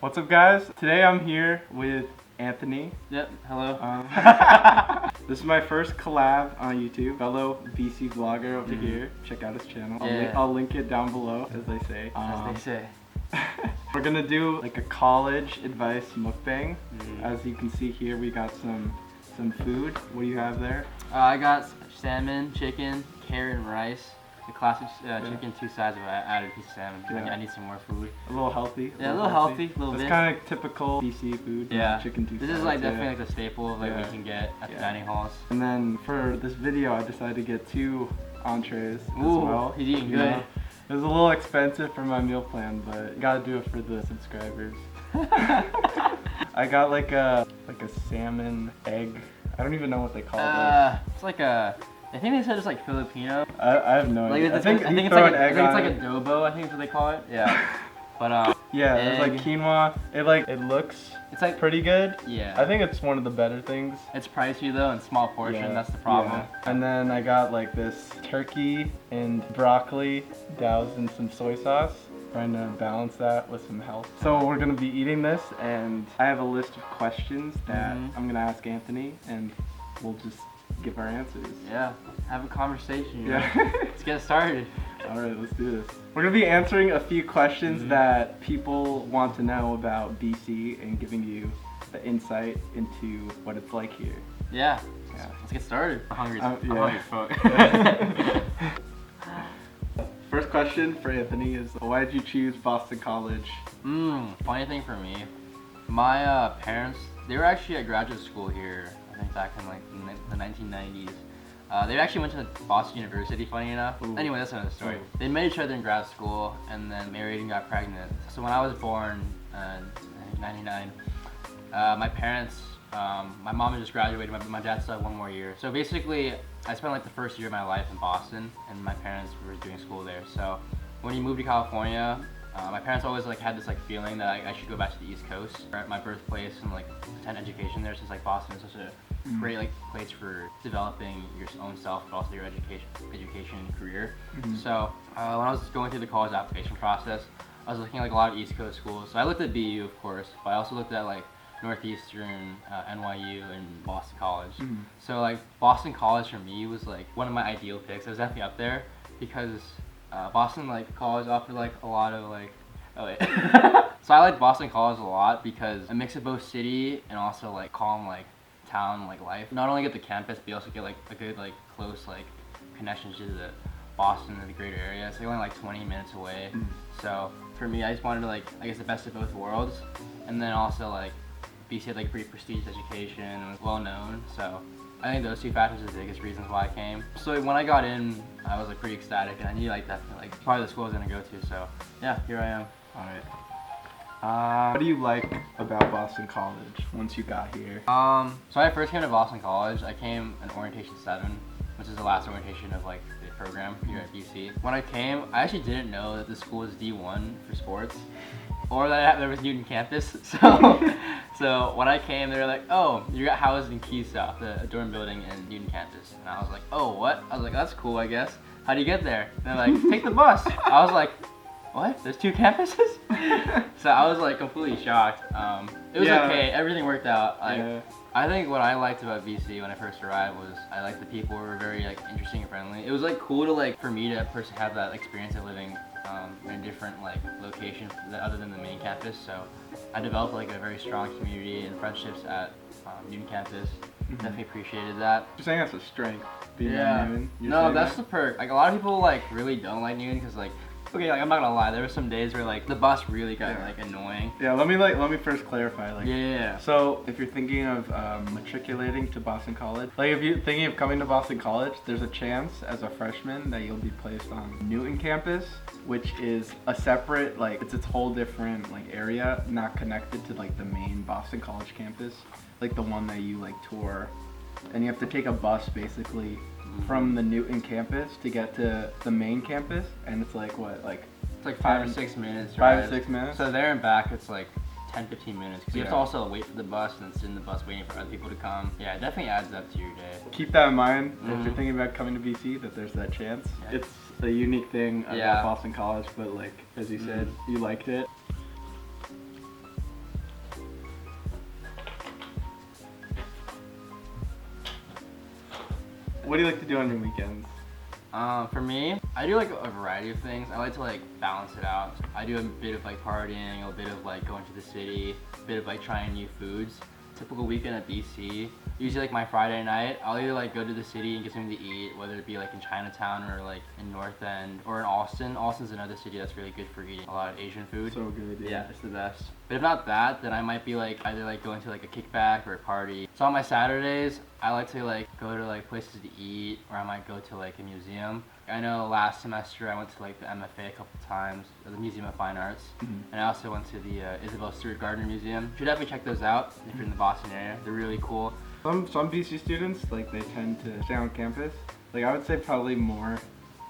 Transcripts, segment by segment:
What's up, guys? Today I'm here with Anthony. Yep, hello. This is my first collab on YouTube. Fellow BC vlogger over here. Check out his channel. I'll link it down below, as they say. We're gonna do like a college advice mukbang. As you can see here, we got some food. What do you have there? I got salmon, chicken, carrot, and rice. The classic chicken, 2 sides of added piece of salmon. Yeah. I need some more food. A little healthy. Yeah, a little healthy, a little bit. It's kind of typical BC food. Yeah. Chicken 2 sides. This is like definitely like the staple of, like we can get at the dining halls. And then for this video, I decided to get 2 entrees as well. He's eating good. Yeah. It was a little expensive for my meal plan, but you gotta do it for the subscribers. I got like a salmon egg. I don't even know what they call it. It's like a. I think they said it's like Filipino. I have no idea. I think it's like adobo. I think is what they call it. Yeah. But yeah, it's like quinoa. It looks. It's like pretty good. Yeah. I think it's one of the better things. It's pricey though, in small portion. Yeah. That's the problem. Yeah. And then I got like this turkey and broccoli doused in some soy sauce. Trying to balance that with some health. So we're gonna be eating this, and I have a list of questions that I'm gonna ask Anthony, and we'll just give our answers. Yeah, have a conversation. Yeah. Let's get started. All right, let's do this. We're gonna be answering a few questions that people want to know about BC and giving you the insight into what it's like here. Yeah. Let's get started. I'm hungry. I'm hungry. First question for Anthony is, why did you choose Boston College? Funny thing for me, my parents, they were actually at graduate school here, I think back in like the 1990s. They actually went to Boston University, funny enough. Anyway, that's another story. They met each other in grad school and then married and got pregnant. So when I was born in 99, my parents, my mom had just graduated, my dad still had 1 more year. So basically, I spent like the first year of my life in Boston, and my parents were doing school there. So when he moved to California, my parents always like had this like feeling that I should go back to the East Coast, at my birthplace, and like attend education there, since like Boston is such a great like place for developing your own self, but also your education and career. So when I was going through the college application process, I was looking at like a lot of East Coast schools. So I looked at BU, of course, but I also looked at like Northeastern, NYU, and Boston College. So like Boston College for me was like one of my ideal picks. It was definitely up there because Boston like college offered like a lot of like so I like Boston College a lot because a mix of both city and also like calm like town like life. Not only get the campus, but you also get like a good like close like connections to the Boston and the greater area. It's like only like 20 minutes away. So for me, I just wanted to like I guess the best of both worlds, and then also like BC had like a pretty prestigious education and was well known, so I think those 2 factors are the biggest reasons why I came. So when I got in, I was like pretty ecstatic, and I knew like definitely like probably the school I was gonna go to. So yeah, here I am. All right. What do you like about Boston College once you got here? So when I first came to Boston College, I came in orientation 7, which is the last orientation of like the program here at BC. When I came, I actually didn't know that the school was D1 for sports, or that there was Newton campus. So when I came, they were like, "Oh, you got housed in Key South, the dorm building in Newton campus." And I was like, "Oh, what?" I was like, "That's cool, I guess. How do you get there?" And they're like, "Take the bus." I was like, "What? There's 2 campuses?" So I was like completely shocked. It was okay. Everything worked out. I think what I liked about BC when I first arrived was I liked the people were very like interesting and friendly. It was like cool to like for me to personally have that experience of living in a different like location other than the main campus. So I developed like a very strong community and friendships at Newton campus. Definitely appreciated that. You're saying that's a strength, being at Newton? No, that's the perk. Like a lot of people like really don't like Newton because like, okay, like I'm not gonna lie, there were some days where like the bus really got like annoying. Yeah, let me first clarify. Like, so if you're thinking of matriculating to Boston College, like if you're thinking of coming to Boston College, there's a chance as a freshman that you'll be placed on Newton campus, which is a separate like it's its whole different like area, not connected to like the main Boston College campus, like the one that you like tour, and you have to take a bus basically from the Newton campus to get to the main campus, and it's like what, like it's like 5 or 6 minutes. 5 or 6 minutes. So there and back, it's like 10-15 minutes. Because you have to also wait for the bus and then sit in the bus waiting for other people to come. Yeah, it definitely adds up to your day. Keep that in mind if you're thinking about coming to BC, that there's that chance. It's a unique thing about Boston College, but like as you said, you liked it. What do you like to do on your weekends? For me, I do like a variety of things. I like to like balance it out. I do a bit of like partying, a bit of like going to the city, a bit of like trying new foods. Typical weekend at BC. Usually like my Friday night, I'll either like go to the city and get something to eat, whether it be like in Chinatown or like in North End or in Austin. Austin's another city that's really good for eating a lot of Asian food. So good, yeah. It's the best. But if not that, then I might be like either like going to like a kickback or a party. So on my Saturdays, I like to like go to like places to eat, or I might go to like a museum. I know last semester I went to like the MFA a couple times, or the Museum of Fine Arts, and I also went to the Isabel Stewart Gardner Museum. You should definitely check those out if you're in the Boston area. They're really cool. Some BC students, like, they tend to stay on campus. Like, I would say probably more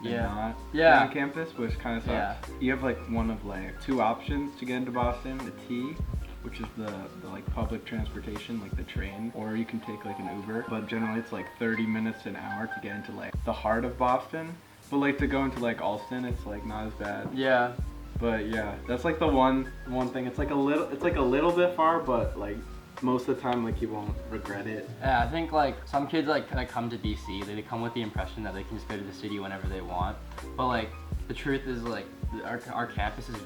than not on campus, which kind of sucks. Yeah. You have like one of like 2 options to get into Boston: the T, which is the like public transportation, like the train, or you can take like an Uber. But generally it's like 30 minutes to an hour to get into like the heart of Boston. But like to go into like Alston, it's like not as bad. Yeah. But yeah, that's like the one thing. It's like a little bit far, but like most of the time like you won't regret it. Yeah, I think like some kids like come to BC, they come with the impression that they can just go to the city whenever they want. But like the truth is like our campus is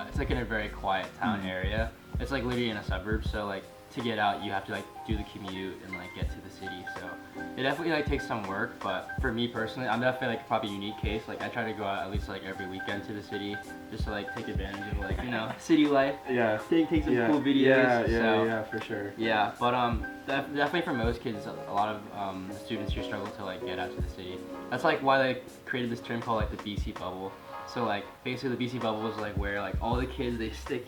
it's like in a very quiet town area. It's like literally in a suburb, so like to get out you have to like do the commute and like get to the city. So it definitely like takes some work, but for me personally, I'm definitely like probably a unique case. Like I try to go out at least like every weekend to the city just to like take advantage of like, you know, city life. Yeah. Take some cool videos. Yeah, for sure. Yeah, but definitely for most kids, a lot of the students here struggle to like get out to the city. That's like why they created this term called like the BC bubble. So like basically the BC bubble is like where like all the kids they stick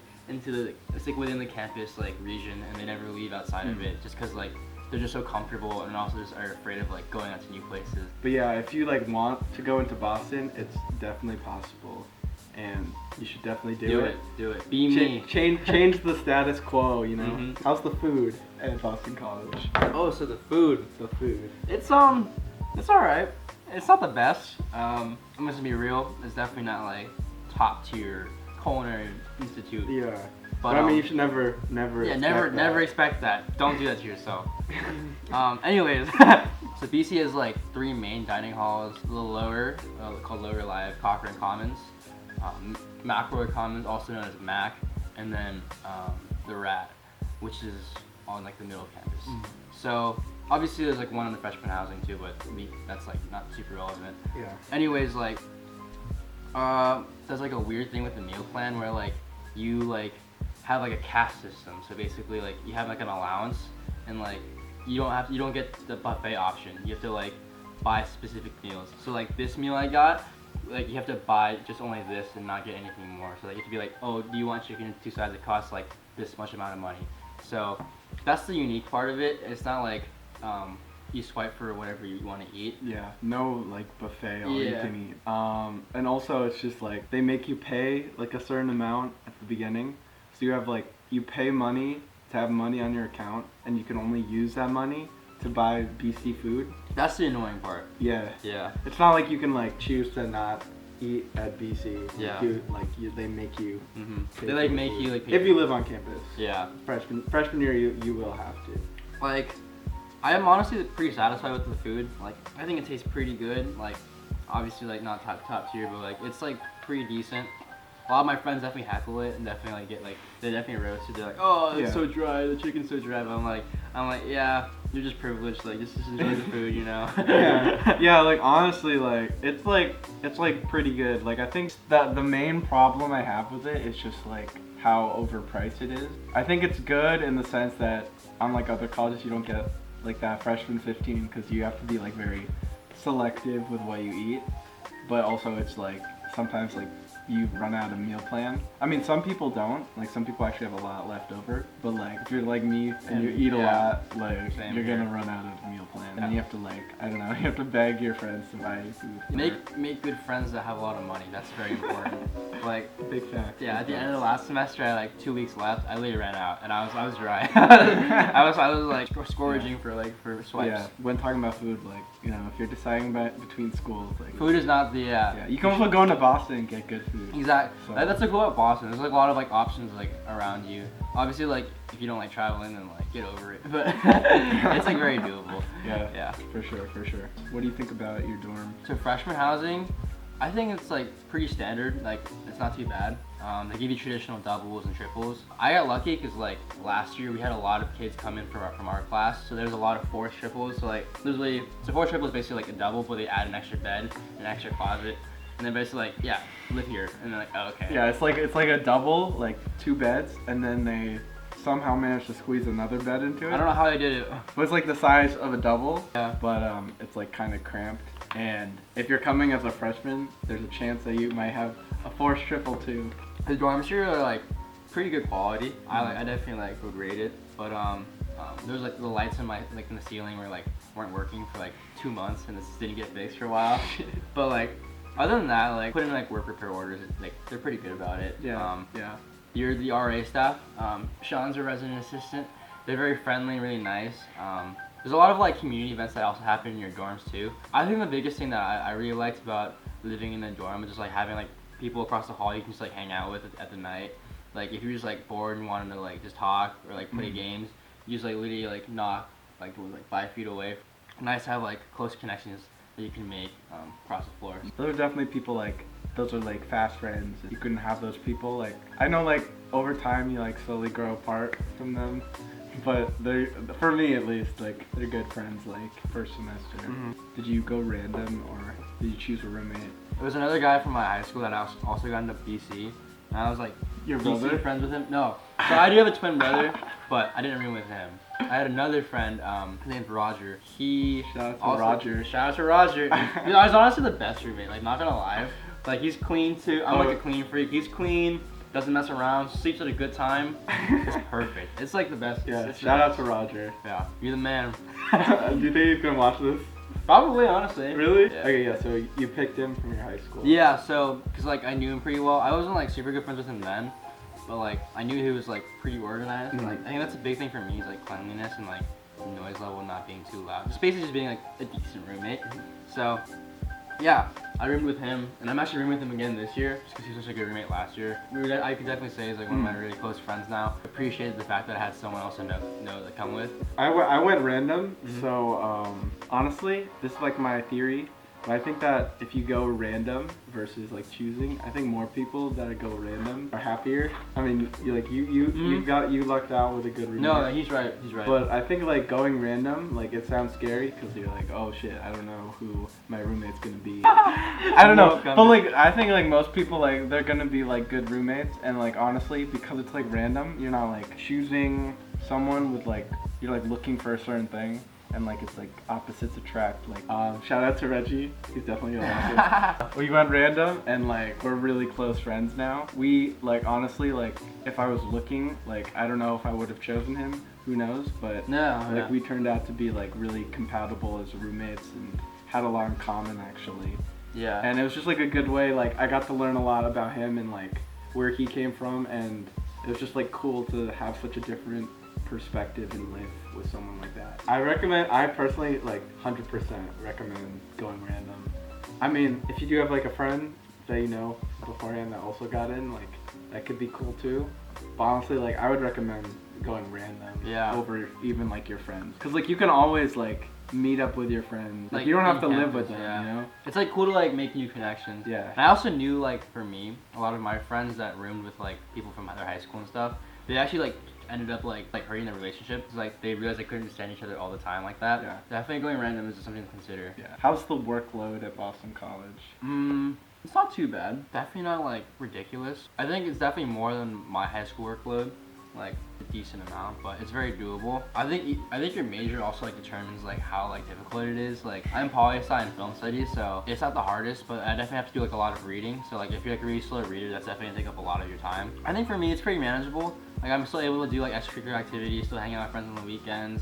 within the campus like region and they never leave outside of it, just because like they're just so comfortable and also just are afraid of like going out to new places. But yeah, if you like want to go into Boston, it's definitely possible, and you should definitely do it. Do it. Be me. Change the status quo. You know. How's the food at Boston College? Oh, so the food. It's all right. It's not the best. I'm just gonna be real. It's definitely not like top tier culinary institute. Yeah. But I mean, you should never. Yeah, never expect that. Don't do that to yourself. Anyways, so BC has like 3 main dining halls. A little lower, called Lower Live, Cochrane Commons, McElroy Commons, also known as Mac, and then the Rat, which is on like the middle of campus. So obviously there's like one in the freshman housing too, but that's like not super relevant. Yeah. Anyways, like there's like a weird thing with the meal plan where like you like have like a caste system. So basically like you have like an allowance, and like you don't get the buffet option. You have to like buy specific meals. So like this meal I got, like you have to buy just only this and not get anything more. So like you have to be like, oh, do you want chicken in 2 sides? It costs like this much amount of money. So that's the unique part of it. It's not like you swipe for whatever you want to eat. Yeah, no like buffet all you can eat. And also it's just like they make you pay like a certain amount at the beginning. So you have like, you pay money to have money on your account, and you can only use that money to buy BC food. That's the annoying part. Yeah. Yeah. It's not like you can like choose to not eat at BC. Yeah. They make you. They like make you like. If you live on campus. Yeah. Freshman year, you will have to. Like, I am honestly pretty satisfied with the food. Like, I think it tastes pretty good. Like, obviously like not top tier, but like it's like pretty decent. A lot of my friends definitely heckle it and definitely like get like, they definitely roasted. They're like, oh, it's so dry, the chicken's so dry. But I'm like, yeah, you're just privileged. Like, just enjoy the food, you know? Yeah. Like honestly, like it's like pretty good. Like I think that the main problem I have with it is just like how overpriced it is. I think it's good in the sense that unlike other colleges, you don't get like that freshman 15 because you have to be like very selective with what you eat. But also it's like sometimes like you run out of meal plan. I mean, some people don't. Like, some people actually have a lot left over. But like, if you're like me and you eat a lot, like you're gonna run out of meal plan. And you have to like, I don't know, you have to beg your friends to buy you food. Make good friends that have a lot of money. That's very important. Like, big fact. Yeah, at the end of the last semester, I had like 2 weeks left. I literally ran out, and I was dry. I was like scourging for swipes. Yeah, when talking about food, like, you know, if you're deciding between schools, like food is not the yeah, you can also go into Boston and get good food. food. Exactly. So. That's the cool about Boston. There's like a lot of like options like around you. Obviously, like if you don't like traveling, then like get over it. But it's like very doable. Yeah. For sure. What do you think about your dorm? So freshman housing, I think it's like pretty standard. Like it's not too bad. They give you traditional doubles and triples. I got lucky because like last year we had a lot of kids come in from our class, so there's a lot of forced triples. So like literally, so forced triple is basically like a double, but they add an extra bed, an extra closet, and then basically like live here, and they're like, oh, okay. Yeah, it's like a double, like 2 beds, and then they somehow managed to squeeze another bed into it. I don't know how they did it. But it's like the size of a double. Yeah. But it's like kind of cramped. And if you're coming as a freshman, there's a chance that you might have a forced triple too. The dorms here are like pretty good quality. I definitely like would rate it. But there's like the lights in the ceiling weren't working for like 2 months, and this didn't get fixed for a while. But like other than that, like putting like work repair orders, like they're pretty good about it. Yeah. You're the RA staff. Sean's a resident assistant. They're very friendly, really nice. There's a lot of like community events that also happen in your dorms too. I think the biggest thing that I really liked about living in the dorm is just like having like people across the hall you can just like hang out with at the night. Like if you're just like bored and wanted to like just talk or like play games, you just like literally like knock like 5 feet away. Nice to have like close connections that you can make across the floor. Those are definitely people like, those are like fast friends. You couldn't have those people. Like I know like over time you like slowly grow apart from them. But they're, for me at least, like they're good friends like first semester. Did you go random or did you choose a roommate? There was another guy from my high school that also got into BC, and I was like, your BC brother? Friends with him? No. So I do have a twin brother, but I didn't room with him. I had another friend, his name's Roger. Shout out to Roger. Dude, I was honestly the best roommate, like not gonna lie. Like he's clean too. I'm like a clean freak. He's clean. Doesn't mess around, sleeps at a good time. It's perfect. It's like the best. Yeah, shout out to Roger. Yeah, you're the man. Do you think he's gonna watch this? Probably, honestly. Really? Yeah. Okay, yeah, so you picked him from your high school. Yeah, so, cause like I knew him pretty well. I wasn't like super good friends with him then, but like I knew he was like pretty organized. And, like I think that's a big thing for me is like cleanliness and like noise level not being too loud. Just basically just being like a decent roommate. So yeah, I roomed with him, and I'm actually rooming with him again this year, just because he was such a good roommate last year. I could definitely say he's like one of my really close friends now. Appreciated the fact that I had someone else to know to come with. I went random, so honestly, this is like my theory. But I think that if you go random versus like choosing, I think more people that go random are happier. I mean, you lucked out with a good roommate. No, he's right. But I think like going random, like it sounds scary because you're like, oh shit, I don't know who my roommate's gonna be. I don't know, but like I think like most people like they're gonna be like good roommates, and like honestly, because it's like random, you're not like choosing someone with like you're like looking for a certain thing. And like it's like opposites attract. Like shout out to Reggie, he's definitely awesome. We went random and like we're really close friends now. We like honestly like if I was looking like I don't know if I would have chosen him. Who knows? But we turned out to be like really compatible as roommates and had a lot in common actually. Yeah. And it was just like a good way. Like I got to learn a lot about him and like where he came from, and it was just like cool to have such a different perspective and live with someone like that. I personally like 100% recommend going random. I mean, if you do have like a friend that you know beforehand that also got in, like that could be cool too. But honestly, like I would recommend going random over even like your friends, because like you can always like meet up with your friends. Like you don't have to live with them, you know? It's like cool to like make new connections. Yeah. And I also knew like for me, a lot of my friends that roomed with like people from their high school and stuff, they actually like ended up like hurting their relationship because like they realized they couldn't stand each other all the time like that. Yeah. Definitely going random is something to consider. Yeah. How's the workload at Boston College? It's not too bad. Definitely not like ridiculous. I think it's definitely more than my high school workload, like a decent amount, but it's very doable. I think your major also like determines like how like difficult it is. Like I'm poli-sci and film studies, so it's not the hardest, but I definitely have to do like a lot of reading. So like if you're like a really slow reader, that's definitely gonna take up a lot of your time. I think for me it's pretty manageable. Like I'm still able to do like extracurricular activities, still hang out with friends on the weekends,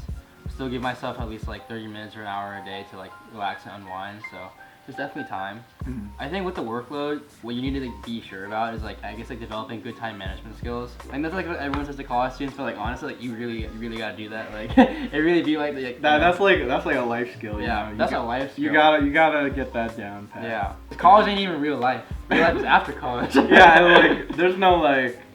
still give myself at least like 30 minutes or an hour a day to like relax and unwind. So there's definitely time. I think with the workload, what you need to like be sure about is like I guess like developing good time management skills. And that's like what everyone says to college students, but like honestly, like you really gotta do that. Like it really be like that's like a life skill. Yeah, that's a life skill. You gotta get that down pat. Yeah, college ain't even real life. Your life is after college. Yeah, and like there's no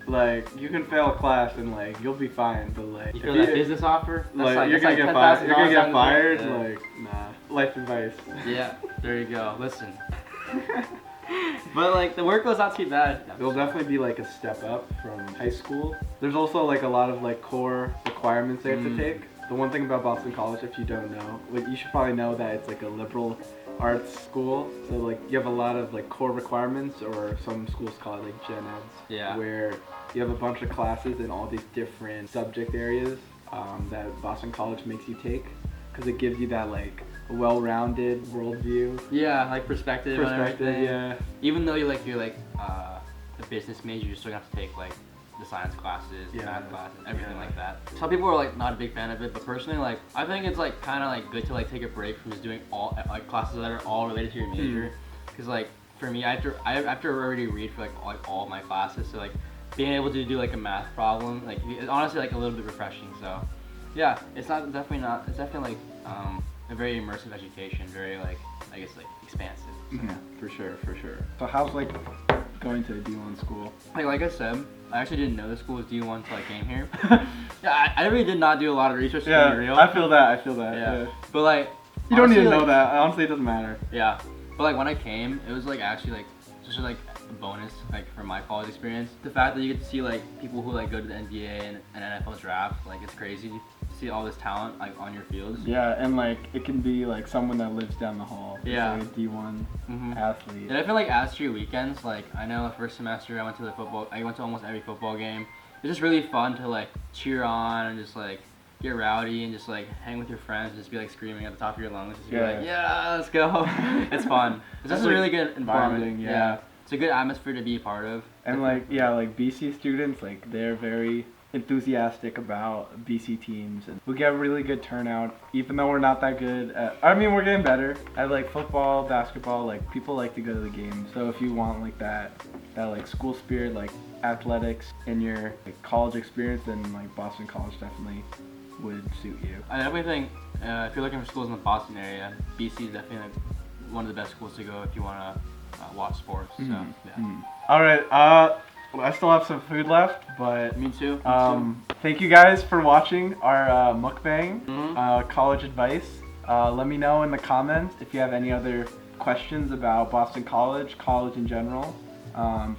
like you can fail a class and like you'll be fine, but like you feel that business offer? That's like you're gonna get fired. You're gonna get fired. Like nah. Life advice. Yeah, there you go. Listen. But like the workload's not too bad. It'll definitely be like a step up from high school. There's also like a lot of like core requirements they have to take. The one thing about Boston College, if you don't know, like you should probably know that it's like a liberal arts school. So like you have a lot of like core requirements, or some schools call it like gen eds. Yeah. Where you have a bunch of classes in all these different subject areas that Boston College makes you take, because it gives you that like well-rounded worldview. Yeah, like perspective on everything. Yeah. Even though you're like a business major, you still have to take like the science classes, the math classes, everything like that. Some people are like not a big fan of it, but personally, like I think it's like kind of like good to like take a break from just doing all like classes that are all related to your major. Because like for me, I have to already read for like all my classes, so like being able to do like a math problem, like it's honestly like a little bit refreshing. So yeah, it's definitely like a very immersive education, very like I guess like expansive. So. Yeah, for sure. So how's like going to a D1 school? Like I said, I actually didn't know the school was D1 until I came here. Yeah, I really did not do a lot of research to be real. I feel that. Yeah. But like you don't need to know that. Honestly, it doesn't matter. Yeah. But like when I came, it was like actually like just like a bonus like for my college experience. The fact that you get to see like people who like go to the NBA and NFL draft, like it's crazy to see all this talent like on your fields. Yeah, and like it can be like someone that lives down the hall. Yeah. Like a D1 athlete. And I feel like as to your weekends, like I know the first semester I went to almost every football game. It's just really fun to like cheer on and just like get rowdy and just like hang with your friends and just be like screaming at the top of your lungs. Just be like, yeah, let's go. It's fun. It's just a really good environment. Bonding, yeah. It's a good atmosphere to be a part of. And like like BC students, like they're very enthusiastic about BC teams, and we get a really good turnout, even though we're not that good at, I mean we're getting better at like football, basketball, like people like to go to the games. So if you want like that like school spirit, like athletics in your like college experience, then like Boston College definitely would suit you. I definitely think if you're looking for schools in the Boston area, BC is definitely like one of the best schools to go if you want to watch sports. So yeah. All right, I still have some food left, but Me too. thank you guys for watching our mukbang college advice. Let me know in the comments if you have any other questions about Boston College in general.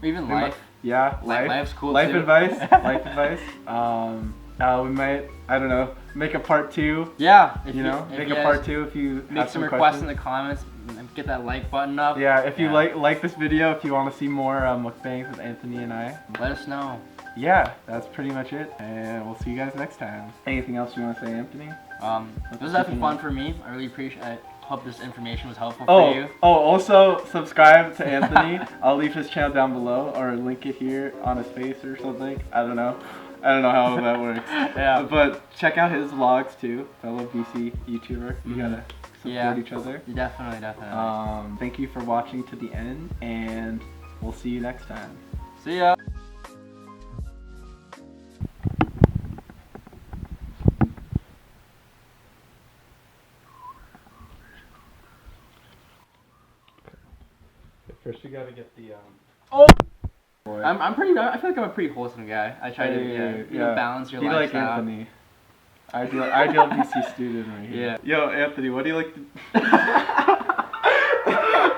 Even life. Life's cool life too. advice. Life advice. We might, I don't know, make a part 2. Yeah. Make a part 2 if you make have some some requests questions. in the comments. And get that like button up. Yeah, if you like this video, if you want to see more mukbangs with Anthony and I, let us know. Yeah, that's pretty much it, and we'll see you guys next time. Anything else you want to say, Anthony? This was definitely fun for me. I really appreciate it. I hope this information was helpful for you. Also subscribe to Anthony. I'll leave his channel down below or link it here on his face or something. I don't know how that works. Yeah. But check out his vlogs too, fellow BC YouTuber. You gotta support each other. Definitely. Thank you for watching to the end, and we'll see you next time. See ya. First, you gotta get the I'm pretty. I feel like I'm a pretty wholesome guy. I try to balance your lifestyle. Like Anthony. Ideal BC student right here. Yeah. Yo, Anthony, what do you like to...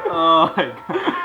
Oh my god.